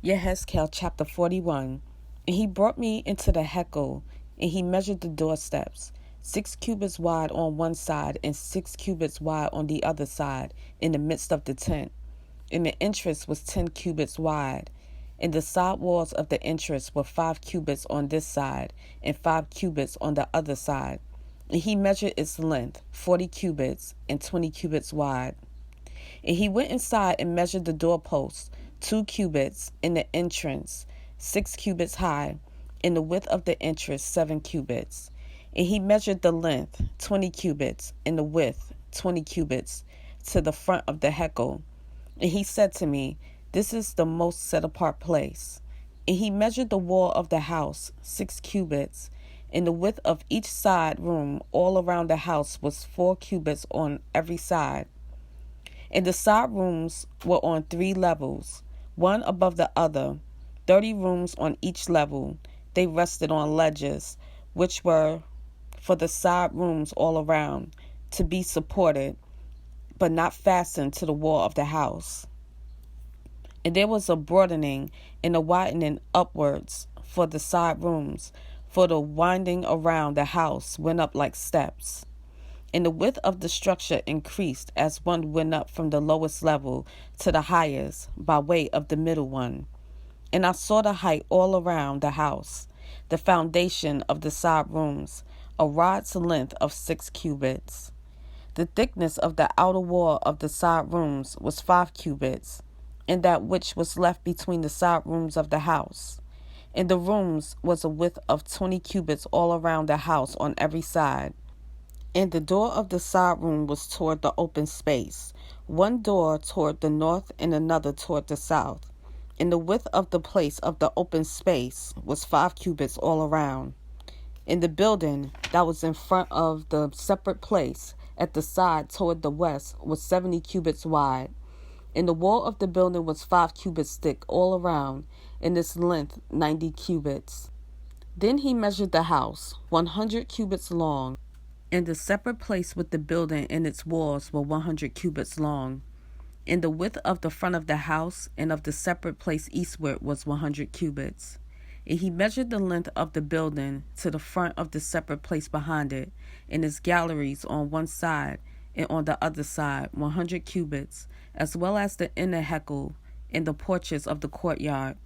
Yehezqel chapter 41. And he brought me into the Yehezqel, and he measured the doorsteps, 6 cubits wide on one side, and 6 cubits wide on the other side, in the midst of the tent. And the entrance was 10 cubits wide. And the side walls of the entrance were 5 cubits on this side, and 5 cubits on the other side. And he measured its length, 40 cubits, and 20 cubits wide. And he went inside and measured the doorposts, 2 cubits, in the entrance, 6 cubits high, and the width of the entrance 7 cubits. And he measured the length, 20 cubits, and the width, 20 cubits, to the front of the Yehezqel. And he said to me, "This is the most set-apart place." And he measured the wall of the house, 6 cubits, and the width of each side room all around the house was 4 cubits on every side. And the side rooms were on 3 levels, one above the other, 30 rooms on each level. They rested on ledges, which were for the side rooms all around, to be supported, but not fastened to the wall of the house. And there was a broadening and a widening upwards for the side rooms, for the winding around the house went up like steps. And the width of the structure increased as one went up from the lowest level to the highest by way of the middle one. And I saw the height all around the house, the foundation of the side rooms, a rod's length of 6 cubits. The thickness of the outer wall of the side rooms was 5 cubits, and that which was left between the side rooms of the house. And the rooms was a width of 20 cubits all around the house on every side. And the door of the side room was toward the open space, one door toward the north and another toward the south. And the width of the place of the open space was 5 cubits all around. And the building that was in front of the separate place at the side toward the west was 70 cubits wide. And the wall of the building was 5 cubits thick all around, and its length 90 cubits. Then he measured the house, 100 cubits long, and the separate place with the building and its walls were 100 cubits long. And the width of the front of the house and of the separate place eastward was 100 cubits. And he measured the length of the building to the front of the separate place behind it, and its galleries on one side and on the other side 100 cubits, as well as the inner Yehezqel and the porches of the courtyard,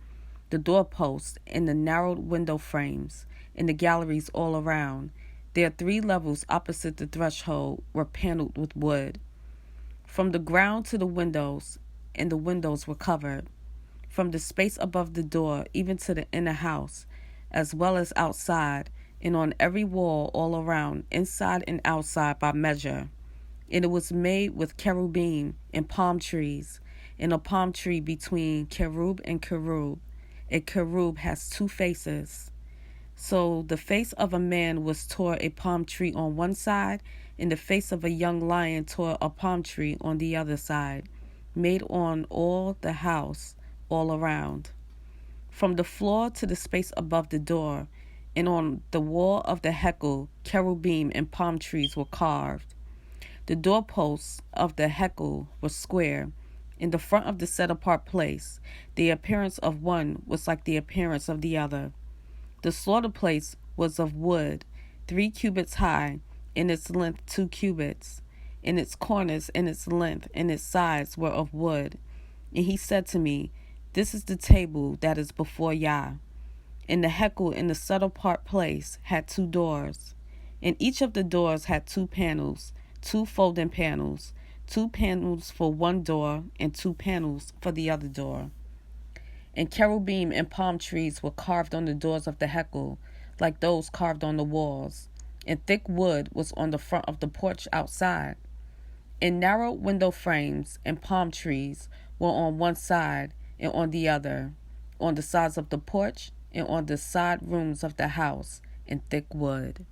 the doorposts and the narrowed window frames, and the galleries all around. Their 3 levels opposite the threshold were paneled with wood, from the ground to the windows, and the windows were covered, from the space above the door even to the inner house, as well as outside, and on every wall all around, inside and outside by measure. And it was made with cherubim and palm trees, and a palm tree between cherub and cherub. A cherub has 2 faces. So the face of a man was toward a palm tree on one side, and the face of a young lion toward a palm tree on the other side, made on all the house all around, from the floor to the space above the door. And on the wall of the Yehezqel, cherubim and palm trees were carved. The doorposts of the Yehezqel were square. In the front of the set-apart place, the appearance of one was like the appearance of the other. The slaughter place was of wood, 3 cubits high, and its length 2 cubits. And its corners and its length and its sides were of wood. And he said to me, "This is the table that is before Yah." And the Yehezqel in the set-apart place had 2 doors. And each of the doors had 2 panels, 2 folding panels, 2 panels for one door, and 2 panels for the other door. And cherubim and palm trees were carved on the doors of the Yehezqel, like those carved on the walls. And thick wood was on the front of the porch outside. And narrow window frames and palm trees were on one side and on the other, on the sides of the porch and on the side rooms of the house, in thick wood.